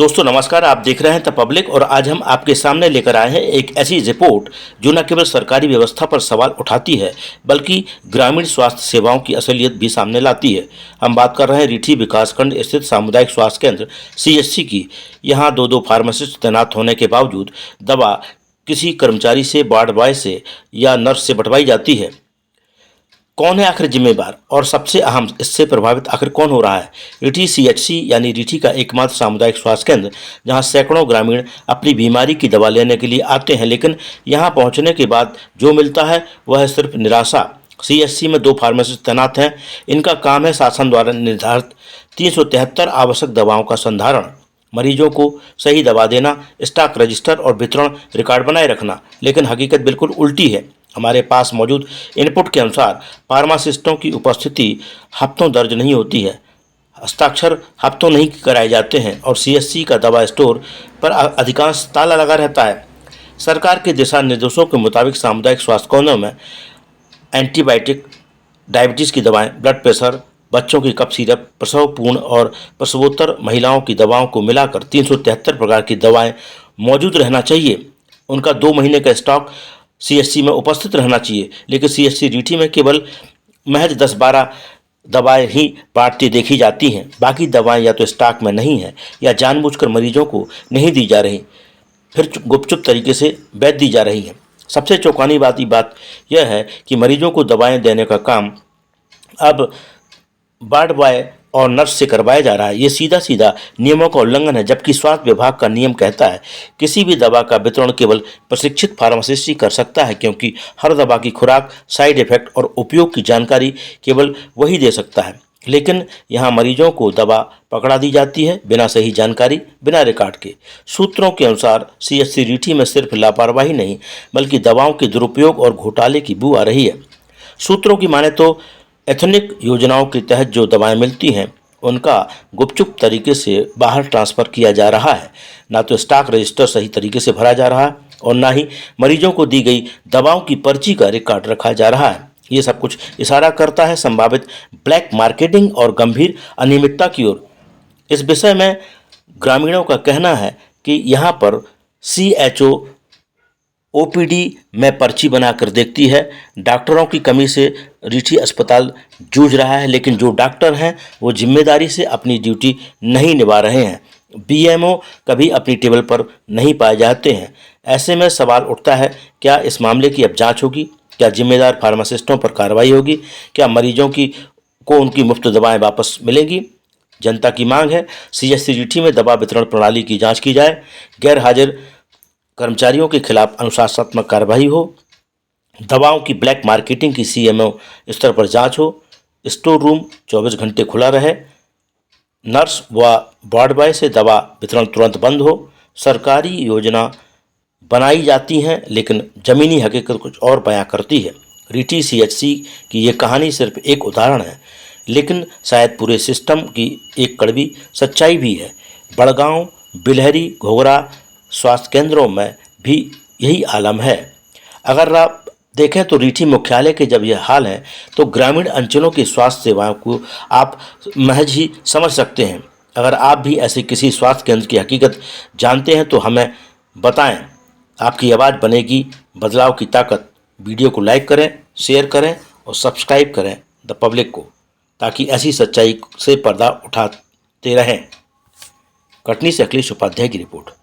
दोस्तों नमस्कार, आप देख रहे हैं द पब्लिक और आज हम आपके सामने लेकर आए हैं एक ऐसी रिपोर्ट जो न केवल सरकारी व्यवस्था पर सवाल उठाती है बल्कि ग्रामीण स्वास्थ्य सेवाओं की असलियत भी सामने लाती है। हम बात कर रहे हैं रीठी विकासखंड स्थित सामुदायिक स्वास्थ्य केंद्र सीएचसी की। यहाँ दो फार्मासिस्ट तैनात होने के बावजूद दवा किसी कर्मचारी से, वार्ड बॉय से या नर्स से बंटवाई जाती है। कौन है आखिर जिम्मेदार और सबसे अहम इससे प्रभावित आखिर कौन हो रहा है? रीठी सीएचसी यानी रीठी का एकमात्र सामुदायिक स्वास्थ्य केंद्र जहां सैकड़ों ग्रामीण अपनी बीमारी की दवा लेने के लिए आते हैं, लेकिन यहां पहुंचने के बाद जो मिलता है वह है सिर्फ निराशा। सीएचसी में 2 फार्मासिस्ट तैनात हैं। इनका काम है शासन द्वारा निर्धारित 373 आवश्यक दवाओं का संधारण, मरीजों को सही दवा देना, स्टॉक रजिस्टर और वितरण रिकॉर्ड बनाए रखना। लेकिन हकीकत बिल्कुल उल्टी है। हमारे पास मौजूद इनपुट के अनुसार फार्मासिस्टों की उपस्थिति हफ्तों दर्ज नहीं होती है, हस्ताक्षर हफ्तों नहीं कराए जाते हैं और सीएचसी का दवा स्टोर पर अधिकांश ताला लगा रहता है। सरकार के दिशा निर्देशों के मुताबिक सामुदायिक स्वास्थ्य केंद्रों में एंटीबायोटिक, डायबिटीज़ की दवाएं, ब्लड प्रेशर, बच्चों की कफ सिरप, प्रसव पूर्ण और प्रसवोत्तर महिलाओं की दवाओं को मिलाकर 373 प्रकार की दवाएं मौजूद रहना चाहिए। उनका 2 महीने का स्टॉक सीएचसी में उपस्थित रहना चाहिए, लेकिन सीएचसी रीठी में केवल महज 10-12 दवाएं ही बांटती देखी जाती हैं। बाकी दवाएं या तो स्टॉक में नहीं है या जानबूझकर मरीजों को नहीं दी जा रही, फिर गुपचुप तरीके से बेच दी जा रही हैं। सबसे चौंकाने वाली बात यह है कि मरीजों को दवाएं देने का काम अब वार्ड बॉय और नर्स से करवाया जा रहा है। ये सीधा सीधा नियमों का उल्लंघन है, जबकि स्वास्थ्य विभाग का नियम कहता है किसी भी दवा का वितरण केवल प्रशिक्षित फार्मासिस्ट ही कर सकता है, क्योंकि हर दवा की खुराक, साइड इफेक्ट और उपयोग की जानकारी केवल वही दे सकता है। लेकिन यहाँ मरीजों को दवा पकड़ा दी जाती है बिना सही जानकारी, बिना रिकॉर्ड के। सूत्रों के अनुसार सीएचसी रीठी में सिर्फ लापरवाही नहीं बल्कि दवाओं के दुरुपयोग और घोटाले की बू आ रही है। सूत्रों की माने तो एथनिक योजनाओं के तहत जो दवाएं मिलती हैं उनका गुपचुप तरीके से बाहर ट्रांसफ़र किया जा रहा है। ना तो स्टॉक रजिस्टर सही तरीके से भरा जा रहा है और ना ही मरीजों को दी गई दवाओं की पर्ची का रिकॉर्ड रखा जा रहा है। ये सब कुछ इशारा करता है संभावित ब्लैक मार्केटिंग और गंभीर अनियमितता की ओर। इस विषय में ग्रामीणों का कहना है कि यहाँ पर सीएचओ ओपीडी में पर्ची बनाकर देखती है। डॉक्टरों की कमी से रीठी अस्पताल जूझ रहा है, लेकिन जो डॉक्टर हैं वो जिम्मेदारी से अपनी ड्यूटी नहीं निभा रहे हैं। बीएमओ कभी अपनी टेबल पर नहीं पाए जाते हैं। ऐसे में सवाल उठता है, क्या इस मामले की अब जांच होगी? क्या जिम्मेदार फार्मासिस्टों पर कार्रवाई होगी? क्या मरीजों को उनकी मुफ्त दवाएं वापस मिलेंगी? जनता की मांग है सीएचसी रीठी में दवा वितरण प्रणाली की जाँच की जाए, गैर हाजिर कर्मचारियों के खिलाफ अनुशासनात्मक कार्रवाई हो, दवाओं की ब्लैक मार्केटिंग की सीएमओ स्तर पर जांच हो, स्टोर रूम 24 घंटे खुला रहे, नर्स व वार्ड बॉय से दवा वितरण तुरंत बंद हो। सरकारी योजना बनाई जाती हैं लेकिन ज़मीनी हकीकत कुछ और बयां करती है। रीठी सीएचसी की ये कहानी सिर्फ एक उदाहरण है, लेकिन शायद पूरे सिस्टम की एक कड़वी सच्चाई भी है। बड़गांव, बिलहरी, घोघरा स्वास्थ्य केंद्रों में भी यही आलम है। अगर आप देखें तो रीठी मुख्यालय के जब यह हाल है तो ग्रामीण अंचलों की स्वास्थ्य सेवाओं को आप महज ही समझ सकते हैं। अगर आप भी ऐसे किसी स्वास्थ्य केंद्र की हकीकत जानते हैं तो हमें बताएं। आपकी आवाज़ बनेगी बदलाव की ताकत। वीडियो को लाइक करें, शेयर करें और सब्सक्राइब करें द पब्लिक को, ताकि ऐसी सच्चाई से पर्दा उठाते रहें। कटनी से अखिलेश उपाध्याय की रिपोर्ट।